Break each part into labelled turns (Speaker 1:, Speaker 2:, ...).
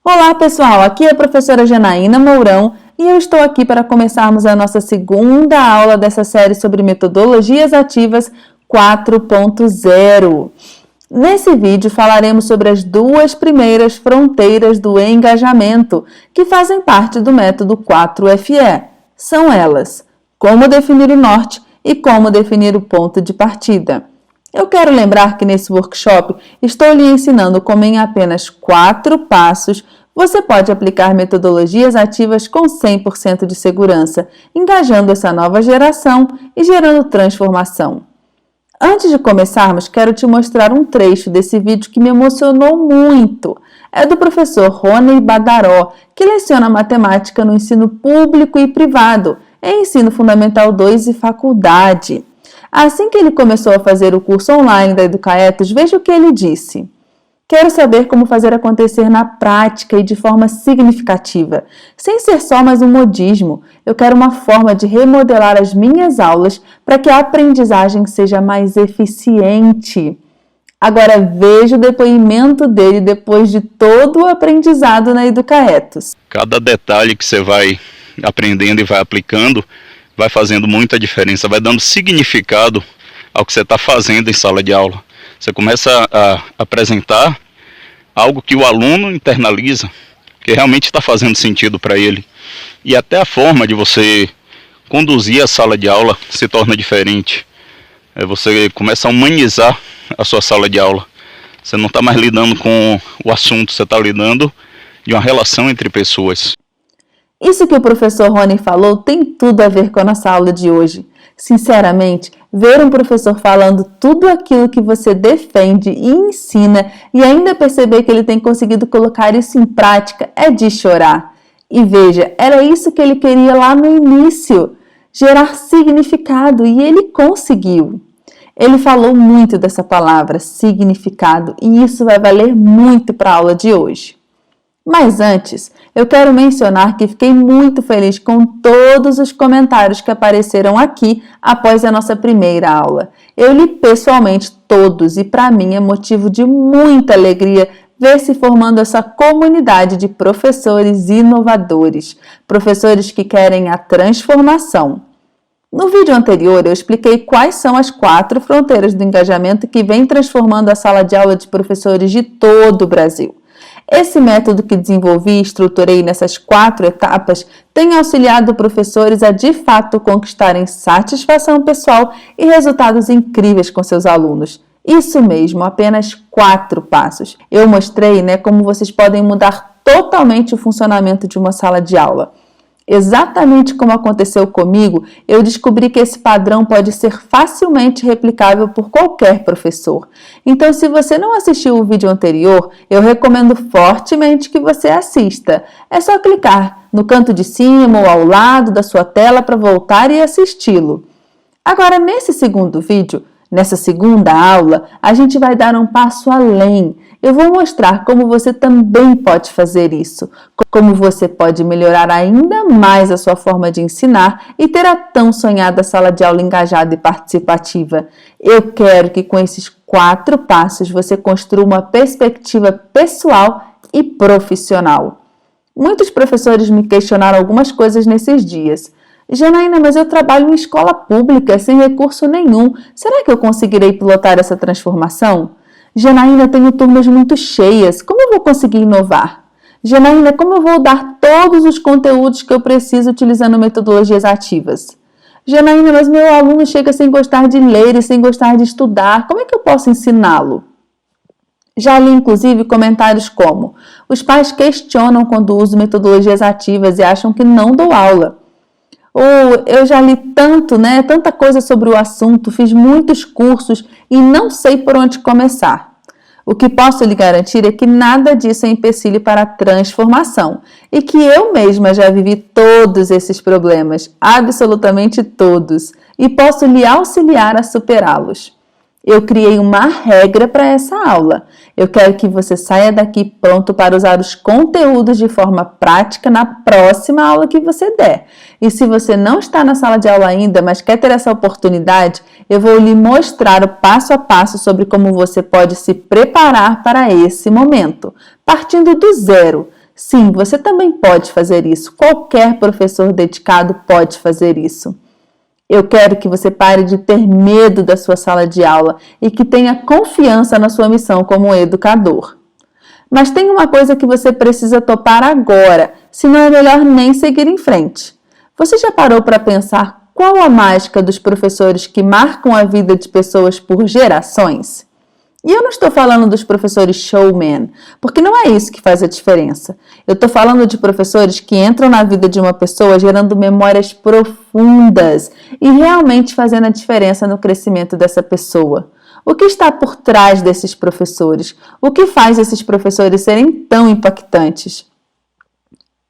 Speaker 1: Olá pessoal, aqui é a professora Janaína Mourão e eu estou aqui para começarmos a nossa segunda aula dessa série sobre metodologias ativas 4.0. Nesse vídeo falaremos sobre as duas primeiras fronteiras do engajamento que fazem parte do método 4FE. São elas: como definir o norte e como definir o ponto de partida. Eu quero lembrar que nesse workshop estou lhe ensinando como em apenas 4 passos você pode aplicar metodologias ativas com 100% de segurança, engajando essa nova geração e gerando transformação. Antes de começarmos, quero te mostrar um trecho desse vídeo que me emocionou muito. É do professor Rony Badaró, que leciona matemática no ensino público e privado, em ensino fundamental 2 e faculdade. Assim que ele começou a fazer o curso online da Educaetos, veja o que ele disse. Quero saber como fazer acontecer na prática e de forma significativa, sem ser só mais um modismo. Eu quero uma forma de remodelar as minhas aulas para que a aprendizagem seja mais eficiente. Agora veja o depoimento dele depois de todo o aprendizado na Educaetos.
Speaker 2: Cada detalhe que você vai aprendendo e vai aplicando vai fazendo muita diferença, vai dando significado ao que você está fazendo em sala de aula. Você começa a apresentar algo que o aluno internaliza, que realmente está fazendo sentido para ele. E até a forma de você conduzir a sala de aula se torna diferente. Você começa a humanizar a sua sala de aula. Você não está mais lidando com o assunto, você está lidando de uma relação entre pessoas.
Speaker 1: Isso que o professor Rony falou tem tudo a ver com a nossa aula de hoje. Sinceramente, ver um professor falando tudo aquilo que você defende e ensina e ainda perceber que ele tem conseguido colocar isso em prática é de chorar. E veja, era isso que ele queria lá no início, gerar significado, e ele conseguiu. Ele falou muito dessa palavra, significado, e isso vai valer muito para a aula de hoje. Mas antes, eu quero mencionar que fiquei muito feliz com todos os comentários que apareceram aqui após a nossa primeira aula. Eu li pessoalmente todos e para mim é motivo de muita alegria ver se formando essa comunidade de professores inovadores, professores que querem a transformação. No vídeo anterior, eu expliquei quais são as 4 fronteiras do engajamento que vem transformando a sala de aula de professores de todo o Brasil. Esse método que desenvolvi e estruturei nessas 4 etapas tem auxiliado professores a de fato conquistarem satisfação pessoal e resultados incríveis com seus alunos. Isso mesmo, apenas 4 passos. Eu mostrei, como vocês podem mudar totalmente o funcionamento de uma sala de aula. Exatamente como aconteceu comigo, eu descobri que esse padrão pode ser facilmente replicável por qualquer professor. Então, se você não assistiu o vídeo anterior, eu recomendo fortemente que você assista. É só clicar no canto de cima ou ao lado da sua tela para voltar e assisti-lo. Agora, nesse segundo vídeo, nessa segunda aula, a gente vai dar um passo além. Eu vou mostrar como você também pode fazer isso, como você pode melhorar ainda mais a sua forma de ensinar e ter a tão sonhada sala de aula engajada e participativa. Eu quero que com esses 4 passos você construa uma perspectiva pessoal e profissional. Muitos professores me questionaram algumas coisas nesses dias. Janaína, mas eu trabalho em escola pública, sem recurso nenhum. Será que eu conseguirei pilotar essa transformação? Janaína, tenho turmas muito cheias. Como eu vou conseguir inovar? Janaína, como eu vou dar todos os conteúdos que eu preciso utilizando metodologias ativas? Janaína, mas meu aluno chega sem gostar de ler e sem gostar de estudar. Como é que eu posso ensiná-lo? Já li, inclusive, comentários como: os pais questionam quando uso metodologias ativas e acham que não dou aula. Ou eu já li tanta coisa sobre o assunto, fiz muitos cursos e não sei por onde começar. O que posso lhe garantir é que nada disso é empecilho para a transformação e que eu mesma já vivi todos esses problemas, absolutamente todos, e posso lhe auxiliar a superá-los. Eu criei uma regra para essa aula. Eu quero que você saia daqui pronto para usar os conteúdos de forma prática na próxima aula que você der. E se você não está na sala de aula ainda, mas quer ter essa oportunidade, eu vou lhe mostrar o passo a passo sobre como você pode se preparar para esse momento, partindo do zero, Sim, você também pode fazer isso. Qualquer professor dedicado pode fazer isso. Eu quero que você pare de ter medo da sua sala de aula e que tenha confiança na sua missão como educador. Mas tem uma coisa que você precisa topar agora, senão é melhor nem seguir em frente. Você já parou para pensar qual a mágica dos professores que marcam a vida de pessoas por gerações? E eu não estou falando dos professores showman, porque não é isso que faz a diferença. Eu estou falando de professores que entram na vida de uma pessoa gerando memórias profundas e realmente fazendo a diferença no crescimento dessa pessoa. O que está por trás desses professores? O que faz esses professores serem tão impactantes?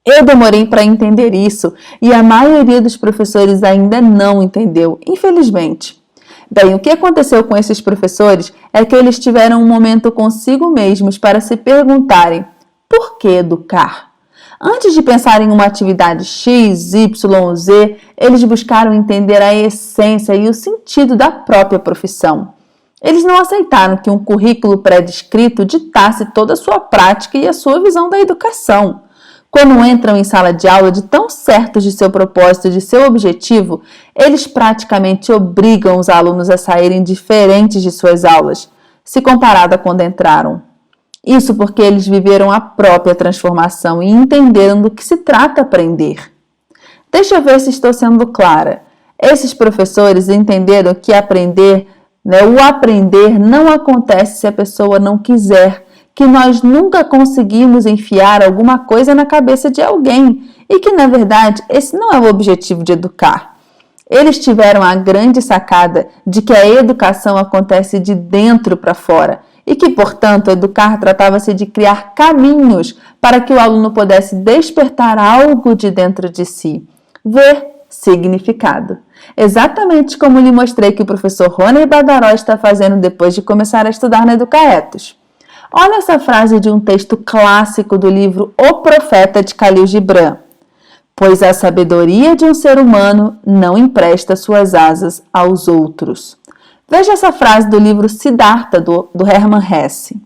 Speaker 1: Eu demorei para entender isso e a maioria dos professores ainda não entendeu, infelizmente. Bem, o que aconteceu com esses professores é que eles tiveram um momento consigo mesmos para se perguntarem: por que educar? Antes de pensar em uma atividade X, Y, Z, eles buscaram entender a essência e o sentido da própria profissão. Eles não aceitaram que um currículo pré-descrito ditasse toda a sua prática e a sua visão da educação. Quando entram em sala de aula de tão certos de seu propósito e de seu objetivo, eles praticamente obrigam os alunos a saírem diferentes de suas aulas, se comparado a quando entraram. Isso porque eles viveram a própria transformação e entenderam do que se trata aprender. Deixa eu ver se estou sendo clara. Esses professores entenderam que o aprender não acontece se a pessoa não quiser, que nós nunca conseguimos enfiar alguma coisa na cabeça de alguém e que, na verdade, esse não é o objetivo de educar. Eles tiveram a grande sacada de que a educação acontece de dentro para fora e que, portanto, educar tratava-se de criar caminhos para que o aluno pudesse despertar algo de dentro de si, ver significado. Exatamente como lhe mostrei que o professor Rony Badaró está fazendo depois de começar a estudar na Educaetos. Olha essa frase de um texto clássico do livro O Profeta de Khalil Gibran. Pois a sabedoria de um ser humano não empresta suas asas aos outros. Veja essa frase do livro Siddhartha, do Hermann Hesse.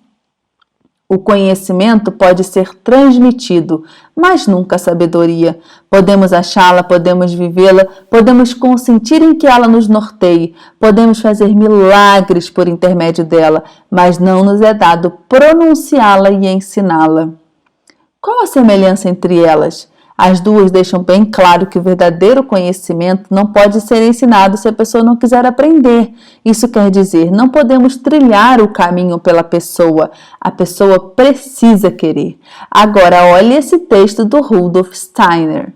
Speaker 1: O conhecimento pode ser transmitido, mas nunca a sabedoria. Podemos achá-la, podemos vivê-la, podemos consentir em que ela nos norteie, podemos fazer milagres por intermédio dela, mas não nos é dado pronunciá-la e ensiná-la. Qual a semelhança entre elas? As duas deixam bem claro que o verdadeiro conhecimento não pode ser ensinado se a pessoa não quiser aprender. Isso quer dizer, não podemos trilhar o caminho pela pessoa. A pessoa precisa querer. Agora, olhe esse texto do Rudolf Steiner.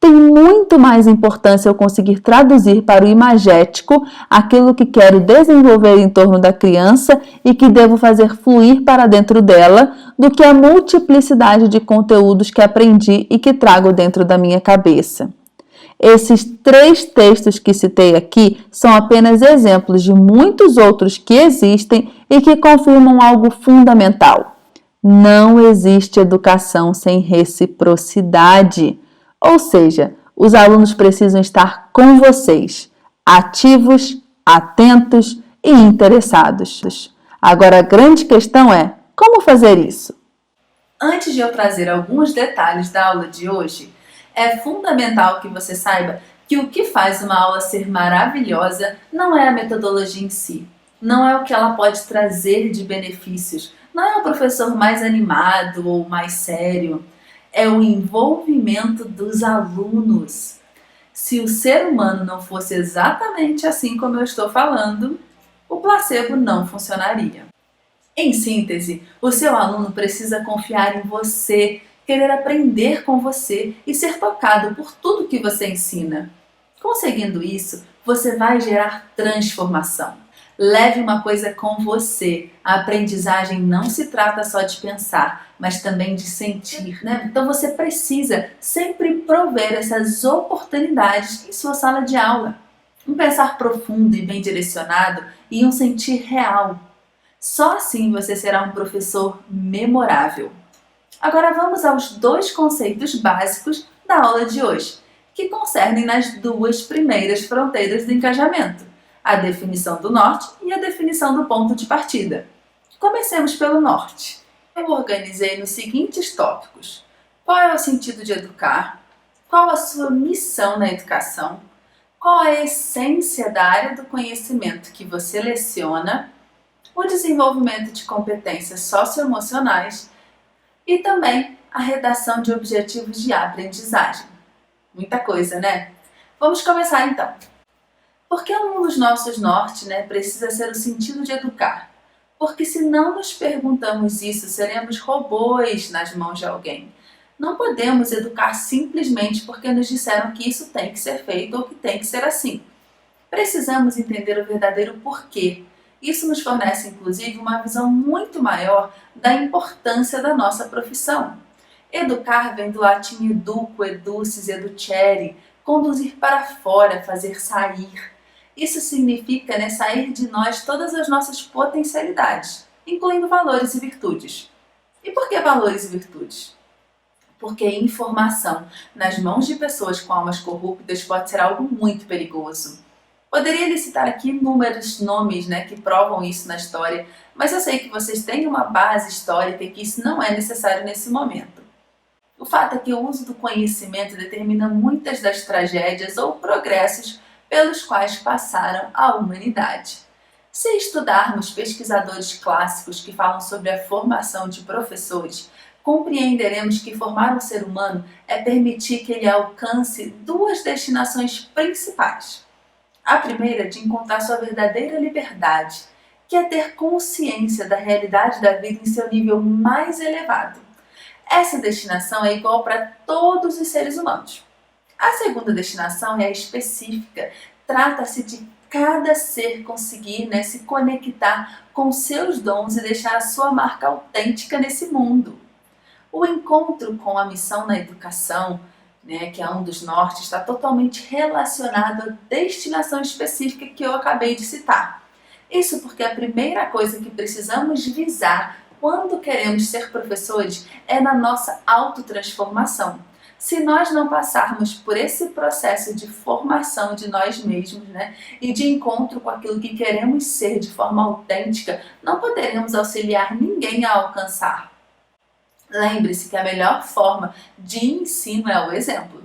Speaker 1: Tem muito mais importância eu conseguir traduzir para o imagético aquilo que quero desenvolver em torno da criança e que devo fazer fluir para dentro dela do que a multiplicidade de conteúdos que aprendi e que trago dentro da minha cabeça. Esses 3 textos que citei aqui são apenas exemplos de muitos outros que existem e que confirmam algo fundamental. Não existe educação sem reciprocidade. Ou seja, os alunos precisam estar com vocês, ativos, atentos e interessados. Agora, a grande questão é, como fazer isso?
Speaker 3: Antes de eu trazer alguns detalhes da aula de hoje, é fundamental que você saiba que o que faz uma aula ser maravilhosa não é a metodologia em si, não é o que ela pode trazer de benefícios, não é o professor mais animado ou mais sério, é o envolvimento dos alunos. Se o ser humano não fosse exatamente assim como eu estou falando, o placebo não funcionaria. Em síntese, o seu aluno precisa confiar em você, querer aprender com você e ser tocado por tudo que você ensina. Conseguindo isso, você vai gerar transformação. Leve uma coisa com você. A aprendizagem não se trata só de pensar, mas também de sentir, né? Então você precisa sempre prover essas oportunidades em sua sala de aula. Um pensar profundo e bem direcionado e um sentir real. Só assim você será um professor memorável. Agora vamos aos 2 conceitos básicos da aula de hoje, que concernem nas 2 primeiras fronteiras do engajamento, a definição do norte e a definição do ponto de partida. Comecemos pelo norte. Eu organizei nos seguintes tópicos: qual é o sentido de educar? Qual a sua missão na educação? Qual a essência da área do conhecimento que você leciona? O desenvolvimento de competências socioemocionais e também a redação de objetivos de aprendizagem. Muita coisa, né? Vamos começar então. Porque um dos nossos nortes, precisa ser o sentido de educar. Porque se não nos perguntamos isso, seremos robôs nas mãos de alguém. Não podemos educar simplesmente porque nos disseram que isso tem que ser feito ou que tem que ser assim. Precisamos entender o verdadeiro porquê. Isso nos fornece, inclusive, uma visão muito maior da importância da nossa profissão. Educar vem do latim educo, educis, educere, conduzir para fora, fazer sair. Isso significa sair de nós todas as nossas potencialidades, incluindo valores e virtudes. E por que valores e virtudes? Porque informação nas mãos de pessoas com almas corruptas pode ser algo muito perigoso. Poderia listar aqui inúmeros nomes que provam isso na história, mas eu sei que vocês têm uma base histórica e que isso não é necessário nesse momento. O fato é que o uso do conhecimento determina muitas das tragédias ou progressos pelos quais passaram a humanidade. Se estudarmos pesquisadores clássicos que falam sobre a formação de professores, compreenderemos que formar um ser humano é permitir que ele alcance duas destinações principais. A primeira é de encontrar sua verdadeira liberdade, que é ter consciência da realidade da vida em seu nível mais elevado. Essa destinação é igual para todos os seres humanos. A segunda destinação é a específica. Trata-se de cada ser conseguir se conectar com seus dons e deixar a sua marca autêntica nesse mundo. O encontro com a missão na educação, que é um dos nortes, está totalmente relacionado à destinação específica que eu acabei de citar. Isso porque a primeira coisa que precisamos visar quando queremos ser professores é na nossa autotransformação. Se nós não passarmos por esse processo de formação de nós mesmos, e de encontro com aquilo que queremos ser de forma autêntica, não poderemos auxiliar ninguém a alcançar. Lembre-se que a melhor forma de ensino é o exemplo.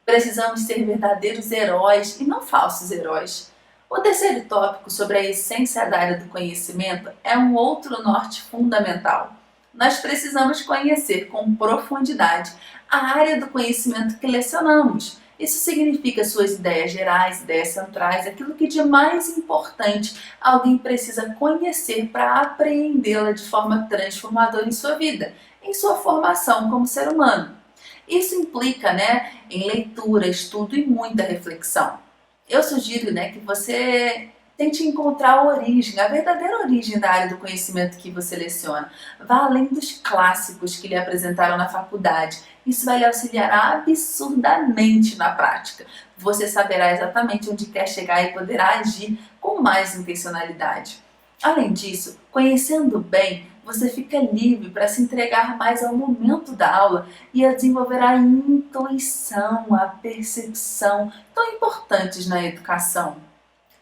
Speaker 3: Precisamos ser verdadeiros heróis e não falsos heróis. O terceiro tópico sobre a essência da área do conhecimento é um outro norte fundamental. Nós precisamos conhecer com profundidade a área do conhecimento que lecionamos. Isso significa suas ideias gerais, ideias centrais, aquilo que de mais importante alguém precisa conhecer para apreendê-la de forma transformadora em sua vida, em sua formação como ser humano. Isso implica em leitura, estudo e muita reflexão. Eu sugiro que você tente encontrar a origem, a verdadeira origem da área do conhecimento que você leciona. Vá além dos clássicos que lhe apresentaram na faculdade. Isso vai lhe auxiliar absurdamente na prática. Você saberá exatamente onde quer chegar e poderá agir com mais intencionalidade. Além disso, conhecendo bem, você fica livre para se entregar mais ao momento da aula e a desenvolver a intuição, a percepção, tão importantes na educação.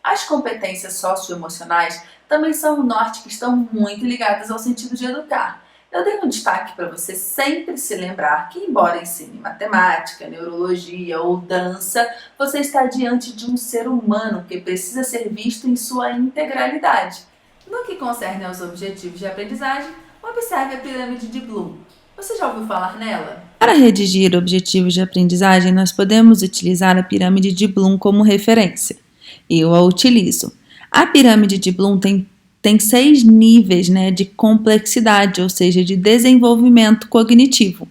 Speaker 3: As competências socioemocionais também são um norte que estão muito ligadas ao sentido de educar. Eu dei um destaque para você sempre se lembrar que, embora ensine matemática, neurologia ou dança, você está diante de um ser humano que precisa ser visto em sua integralidade. No que concerne aos objetivos de aprendizagem, observe a pirâmide de Bloom. Você já ouviu falar nela?
Speaker 1: Para redigir objetivos de aprendizagem, nós podemos utilizar a pirâmide de Bloom como referência. Eu a utilizo. A pirâmide de Bloom tem 6 níveis de complexidade, ou seja, de desenvolvimento cognitivo.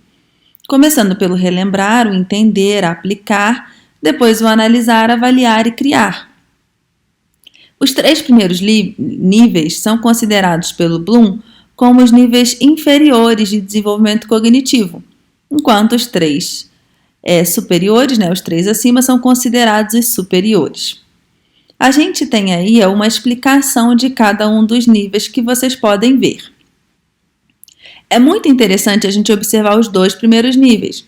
Speaker 1: Começando pelo relembrar, o entender, aplicar, depois o analisar, avaliar e criar. Os 3 primeiros níveis são considerados pelo Bloom como os níveis inferiores de desenvolvimento cognitivo, enquanto os 3 superiores, os 3 acima, são considerados os superiores. A gente tem aí uma explicação de cada um dos níveis que vocês podem ver. É muito interessante a gente observar os 2 primeiros níveis,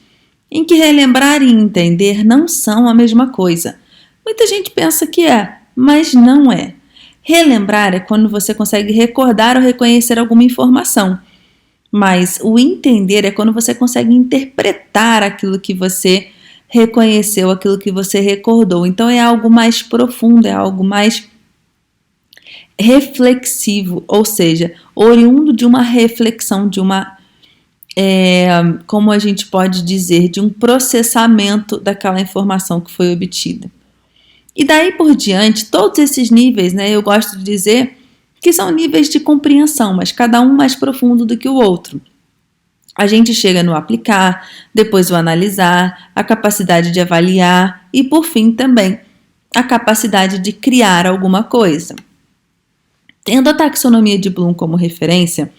Speaker 1: em que relembrar e entender não são a mesma coisa. Muita gente pensa que é, mas não é. Relembrar é quando você consegue recordar ou reconhecer alguma informação, Mas o entender é quando você consegue interpretar aquilo que você reconheceu, aquilo que você recordou. Então é algo mais profundo, é algo mais reflexivo, ou seja, oriundo de uma reflexão, de uma, como a gente pode dizer, de um processamento daquela informação que foi obtida. E daí por diante, todos esses níveis, né, eu gosto de dizer que são níveis de compreensão, mas cada um mais profundo do que o outro. A gente chega no aplicar, depois o analisar, a capacidade de avaliar e, por fim, também a capacidade de criar alguma coisa. Tendo a taxonomia de Bloom como referência,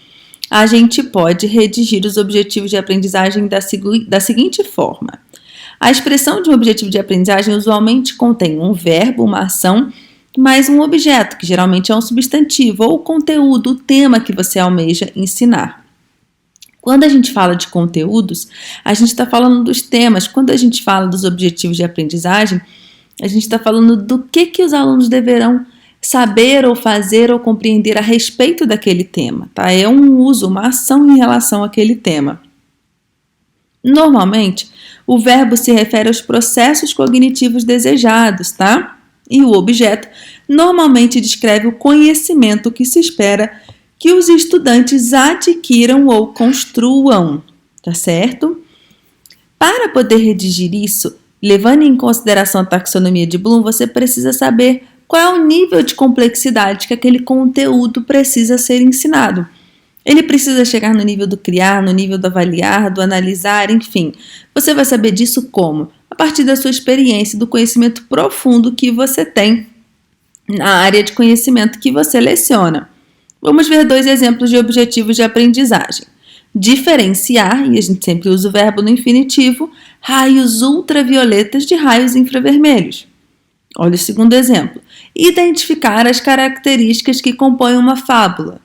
Speaker 1: a gente pode redigir os objetivos de aprendizagem da seguinte forma. A expressão de um objetivo de aprendizagem usualmente contém um verbo, uma ação, mais um objeto, que geralmente é um substantivo, ou o conteúdo, o tema que você almeja ensinar. Quando a gente fala de conteúdos, a gente está falando dos temas. Quando a gente fala dos objetivos de aprendizagem, a gente está falando do que os alunos deverão saber ou fazer ou compreender a respeito daquele tema, tá? É um uso, uma ação em relação àquele tema. Normalmente, o verbo se refere aos processos cognitivos desejados, tá? E o objeto normalmente descreve o conhecimento que se espera que os estudantes adquiram ou construam, tá certo? Para poder redigir isso, levando em consideração a taxonomia de Bloom, você precisa saber qual é o nível de complexidade que aquele conteúdo precisa ser ensinado. Ele precisa chegar no nível do criar, no nível do avaliar, do analisar, enfim. Você vai saber disso como? A partir da sua experiência, do conhecimento profundo que você tem na área de conhecimento que você leciona. Vamos ver 2 exemplos de objetivos de aprendizagem. Diferenciar, e a gente sempre usa o verbo no infinitivo, raios ultravioletas de raios infravermelhos. Olha o segundo exemplo. Identificar as características que compõem uma fábula.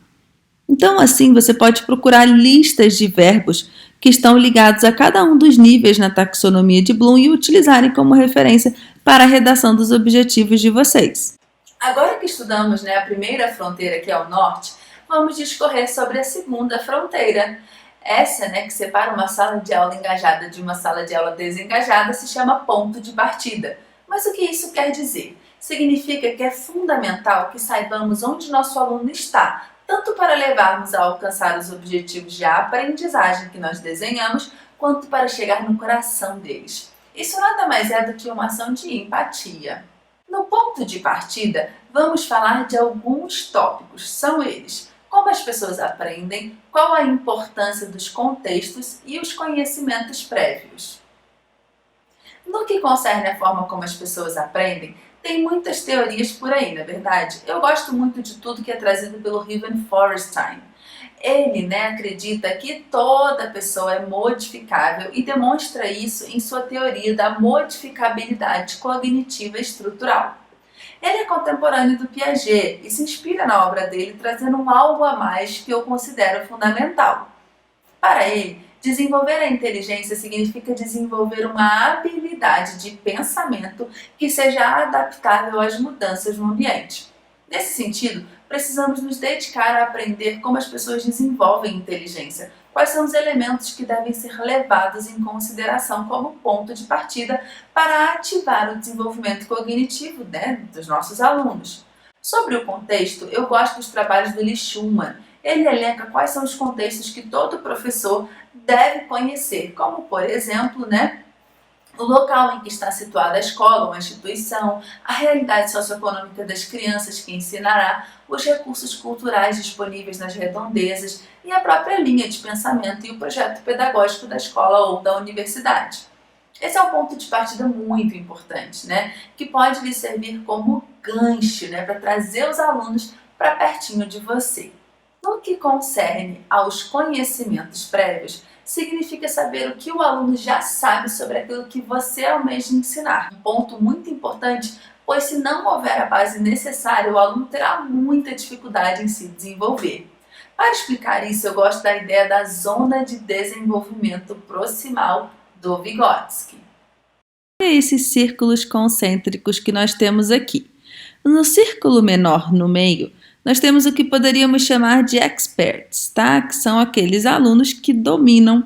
Speaker 1: Então, assim, você pode procurar listas de verbos que estão ligados a cada um dos níveis na taxonomia de Bloom e utilizarem como referência para a redação dos objetivos de vocês.
Speaker 3: Agora que estudamos, a primeira fronteira, que é o norte, vamos discorrer sobre a segunda fronteira. Essa, que separa uma sala de aula engajada de uma sala de aula desengajada, se chama ponto de partida. Mas o que isso quer dizer? Significa que é fundamental que saibamos onde nosso aluno está, tanto para levarmos a alcançar os objetivos de aprendizagem que nós desenhamos, quanto para chegar no coração deles. Isso nada mais é do que uma ação de empatia. No ponto de partida, vamos falar de alguns tópicos. São eles: como as pessoas aprendem, qual a importância dos contextos e os conhecimentos prévios. No que concerne a forma como as pessoas aprendem, tem muitas teorias por aí, não é verdade? Eu gosto muito de tudo que é trazido pelo Ruben Forestein. Ele, acredita que toda pessoa é modificável e demonstra isso em sua teoria da modificabilidade cognitiva estrutural. Ele é contemporâneo do Piaget e se inspira na obra dele, trazendo algo a mais que eu considero fundamental. Para ele, desenvolver a inteligência significa desenvolver uma habilidade de pensamento que seja adaptável às mudanças no ambiente. Nesse sentido, precisamos nos dedicar a aprender como as pessoas desenvolvem inteligência, quais são os elementos que devem ser levados em consideração como ponto de partida para ativar o desenvolvimento cognitivo dos nossos alunos. Sobre o contexto, eu gosto dos trabalhos do Lee Schumann. Ele elenca quais são os contextos que todo professor deve conhecer, como, por exemplo, o local em que está situada a escola ou a instituição, a realidade socioeconômica das crianças que ensinará, os recursos culturais disponíveis nas redondezas e a própria linha de pensamento e o projeto pedagógico da escola ou da universidade. Esse é um ponto de partida muito importante, que pode lhe servir como gancho, para trazer os alunos para pertinho de você. No que concerne aos conhecimentos prévios, significa saber o que o aluno já sabe sobre aquilo que você almeja ensinar. Um ponto muito importante, pois se não houver a base necessária, o aluno terá muita dificuldade em se desenvolver. Para explicar isso, eu gosto da ideia da zona de desenvolvimento proximal do Vygotsky.
Speaker 1: Olha esses círculos concêntricos que nós temos aqui. No círculo menor, no meio, nós temos o que poderíamos chamar de experts, tá? Que são aqueles alunos que dominam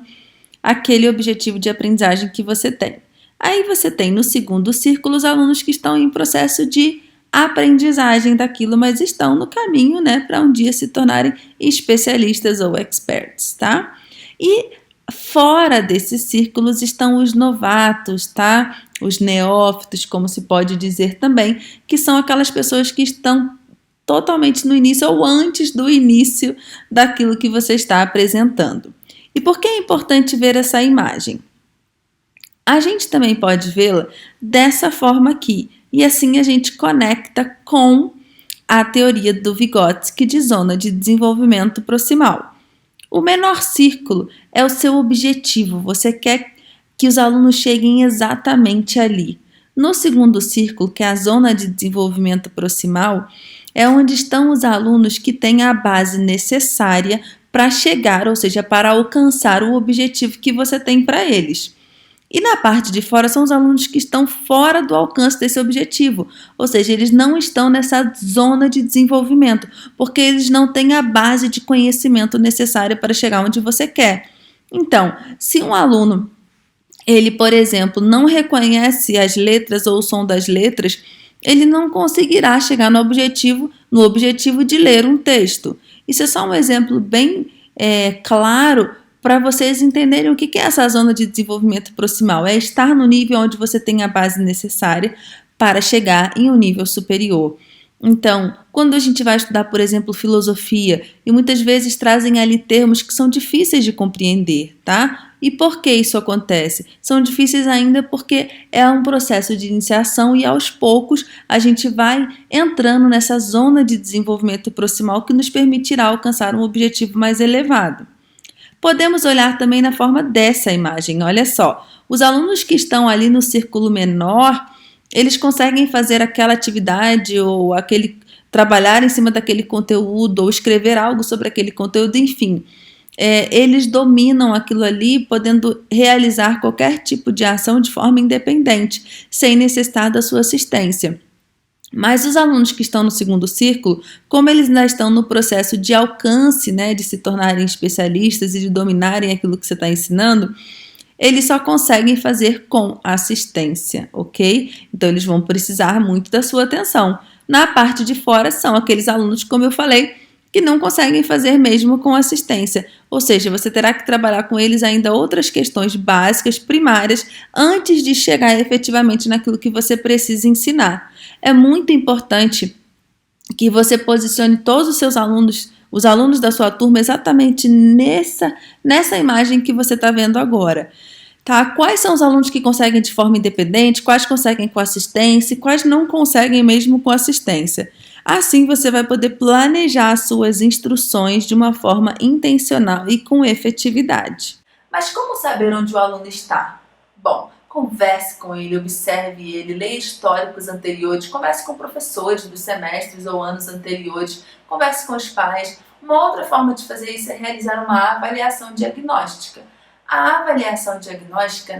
Speaker 1: aquele objetivo de aprendizagem que você tem. Aí você tem no segundo círculo os alunos que estão em processo de aprendizagem daquilo, mas estão no caminho, né, para um dia se tornarem especialistas ou experts, tá? E fora desses círculos estão os novatos, tá? Os neófitos, como se pode dizer também, que são aquelas pessoas que estão totalmente no início ou antes do início daquilo que você está apresentando. E por que é importante ver essa imagem? A gente também pode vê-la dessa forma aqui, e assim a gente conecta com a teoria do Vygotsky de zona de desenvolvimento proximal. O menor círculo é o seu objetivo, você quer que os alunos cheguem exatamente ali. No segundo círculo, que é a zona de desenvolvimento proximal, é onde estão os alunos que têm a base necessária para chegar, ou seja, para alcançar o objetivo que você tem para eles. E na parte de fora são os alunos que estão fora do alcance desse objetivo, ou seja, eles não estão nessa zona de desenvolvimento, porque eles não têm a base de conhecimento necessária para chegar onde você quer. Então, se um aluno, ele, por exemplo, não reconhece as letras ou o som das letras, ele não conseguirá chegar no objetivo de ler um texto. Isso é só um exemplo bem claro para vocês entenderem o que é essa zona de desenvolvimento proximal. É estar no nível onde você tem a base necessária para chegar em um nível superior. Então, quando a gente vai estudar, por exemplo, filosofia, e muitas vezes trazem ali termos que são difíceis de compreender, tá? E por que isso acontece? São difíceis ainda porque é um processo de iniciação e aos poucos a gente vai entrando nessa zona de desenvolvimento proximal que nos permitirá alcançar um objetivo mais elevado. Podemos olhar também na forma dessa imagem, olha só. Os alunos que estão ali no círculo menor, eles conseguem fazer aquela atividade ou trabalhar em cima daquele conteúdo ou escrever algo sobre aquele conteúdo, enfim. Eles dominam aquilo ali, podendo realizar qualquer tipo de ação de forma independente, sem necessitar da sua assistência. Mas os alunos que estão no segundo círculo, como eles ainda estão no processo de alcance, né, de se tornarem especialistas e de dominarem aquilo que você está ensinando, eles só conseguem fazer com assistência, ok? Então, eles vão precisar muito da sua atenção. Na parte de fora são aqueles alunos, como eu falei, que não conseguem fazer mesmo com assistência. Ou seja, você terá que trabalhar com eles ainda outras questões básicas, primárias, antes de chegar efetivamente naquilo que você precisa ensinar. É muito importante que você posicione todos os seus alunos, os alunos da sua turma, exatamente nessa imagem que você está vendo agora. Tá? Quais são os alunos que conseguem de forma independente, quais conseguem com assistência e quais não conseguem mesmo com assistência. Assim você vai poder planejar as suas instruções de uma forma intencional e com efetividade.
Speaker 3: Mas como saber onde o aluno está? Bom, converse com ele, observe ele, leia históricos anteriores, converse com professores dos semestres ou anos anteriores, converse com os pais. Uma outra forma de fazer isso é realizar uma avaliação diagnóstica. A avaliação diagnóstica,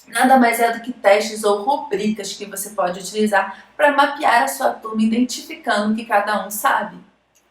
Speaker 3: nada mais é do que testes ou rubricas que você pode utilizar para mapear a sua turma, identificando o que cada um sabe.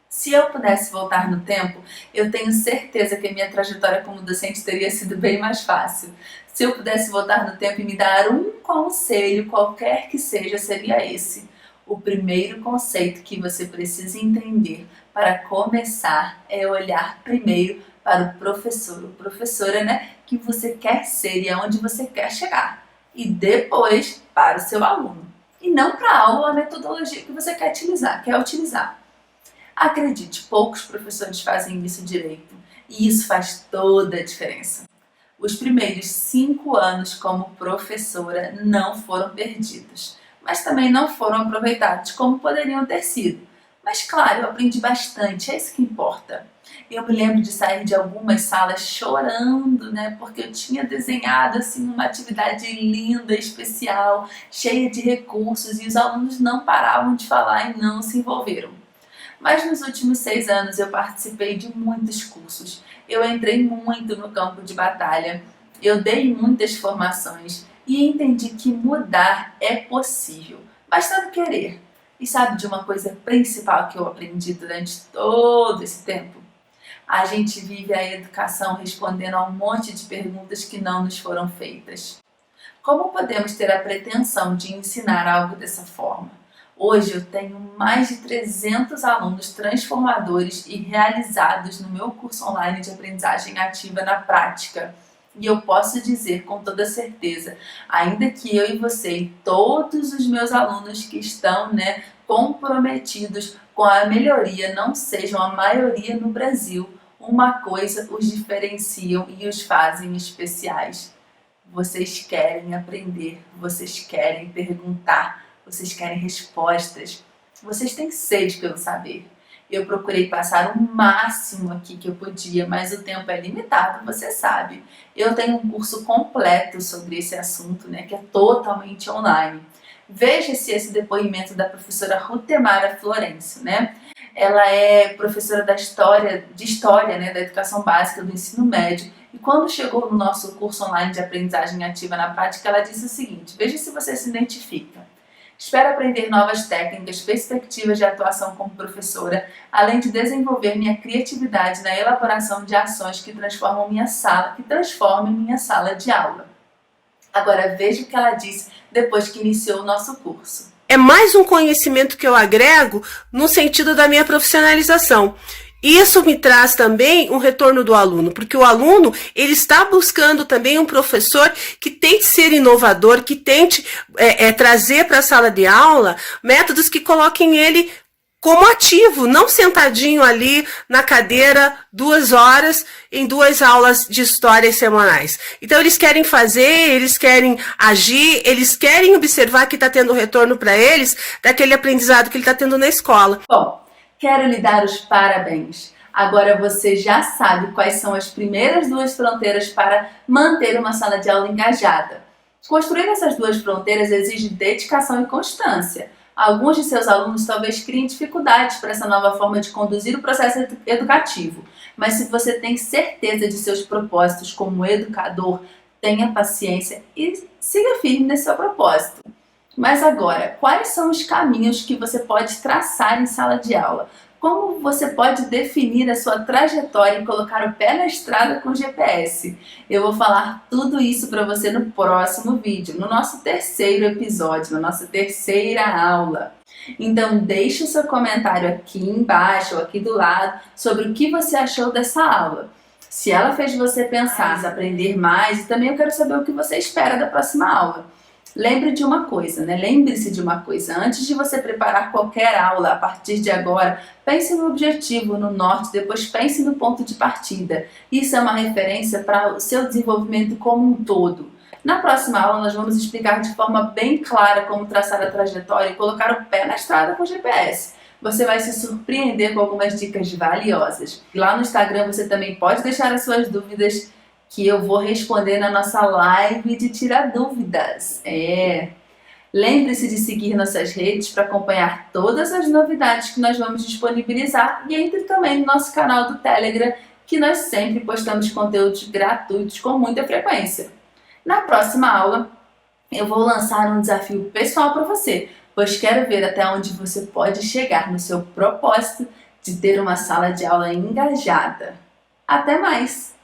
Speaker 3: Se eu pudesse voltar no tempo, eu tenho certeza que a minha trajetória como docente teria sido bem mais fácil. Se eu pudesse voltar no tempo e me dar um conselho, qualquer que seja, seria esse. O primeiro conceito que você precisa entender para começar é olhar primeiro para o professor ou professora, que você quer ser e aonde você quer chegar. E depois para o seu aluno. E não para a aula ou a metodologia que você quer utilizar. Acredite, poucos professores fazem isso direito. E isso faz toda a diferença. Os primeiros 5 anos como professora não foram perdidos, mas também não foram aproveitados como poderiam ter sido. Mas claro, eu aprendi bastante, é isso que importa. Eu me lembro de sair de algumas salas chorando, porque eu tinha desenhado assim uma atividade linda, especial, cheia de recursos e os alunos não paravam de falar e não se envolveram. Mas nos últimos 6 anos eu participei de muitos cursos, eu entrei muito no campo de batalha, eu dei muitas formações e entendi que mudar é possível, bastando querer. E sabe de uma coisa principal que eu aprendi durante todo esse tempo? A gente vive a educação respondendo a um monte de perguntas que não nos foram feitas. Como podemos ter a pretensão de ensinar algo dessa forma? Hoje eu tenho mais de 300 alunos transformadores e realizados no meu curso online de aprendizagem ativa na prática. E eu posso dizer com toda certeza, ainda que eu e você e todos os meus alunos que estão comprometidos com a melhoria não sejam a maioria no Brasil, uma coisa os diferenciam e os fazem especiais. Vocês querem aprender, vocês querem perguntar, vocês querem respostas, vocês têm sede pelo saber. Eu procurei passar o máximo aqui que eu podia, mas o tempo é limitado, você sabe. Eu tenho um curso completo sobre esse assunto, que é totalmente online. Veja-se esse depoimento da professora Rutemara Florencio, Ela é professora de história, da educação básica do ensino médio. E quando chegou no nosso curso online de aprendizagem ativa na prática, ela disse o seguinte: veja se você se identifica. Espero aprender novas técnicas, perspectivas de atuação como professora, além de desenvolver minha criatividade na elaboração de ações que transformem minha sala de aula. Agora veja o que ela disse depois que iniciou o nosso curso.
Speaker 4: É mais um conhecimento que eu agrego no sentido da minha profissionalização. Isso me traz também um retorno do aluno, porque o aluno ele está buscando também um professor que tente ser inovador, que tente trazer para a sala de aula métodos que coloquem ele como ativo, não sentadinho ali na cadeira 2 horas em 2 aulas de história semanais. Então eles querem fazer, eles querem agir, eles querem observar que está tendo retorno para eles daquele aprendizado que ele está tendo na escola.
Speaker 3: Bom, quero lhe dar os parabéns. Agora você já sabe quais são as primeiras 2 fronteiras para manter uma sala de aula engajada. Construir essas 2 fronteiras exige dedicação e constância. Alguns de seus alunos talvez criem dificuldades para essa nova forma de conduzir o processo educativo, mas se você tem certeza de seus propósitos como educador, tenha paciência e siga firme nesse seu propósito. Mas agora, quais são os caminhos que você pode traçar em sala de aula? Como você pode definir a sua trajetória e colocar o pé na estrada com GPS? Eu vou falar tudo isso para você no próximo vídeo, no nosso 3º episódio, na nossa 3ª aula. Então deixe o seu comentário aqui embaixo ou aqui do lado sobre o que você achou dessa aula. Se ela fez você pensar, aprender mais, e também eu quero saber o que você espera da próxima aula. Lembre-se de uma coisa, antes de você preparar qualquer aula a partir de agora, pense no objetivo, no norte, depois pense no ponto de partida. Isso é uma referência para o seu desenvolvimento como um todo. Na próxima aula nós vamos explicar de forma bem clara como traçar a trajetória e colocar o pé na estrada com o GPS. Você vai se surpreender com algumas dicas valiosas. Lá no Instagram você também pode deixar as suas dúvidas, que eu vou responder na nossa live de tirar dúvidas. Lembre-se de seguir nossas redes para acompanhar todas as novidades que nós vamos disponibilizar e entre também no nosso canal do Telegram, que nós sempre postamos conteúdos gratuitos com muita frequência. Na próxima aula, eu vou lançar um desafio pessoal para você, pois quero ver até onde você pode chegar no seu propósito de ter uma sala de aula engajada. Até mais!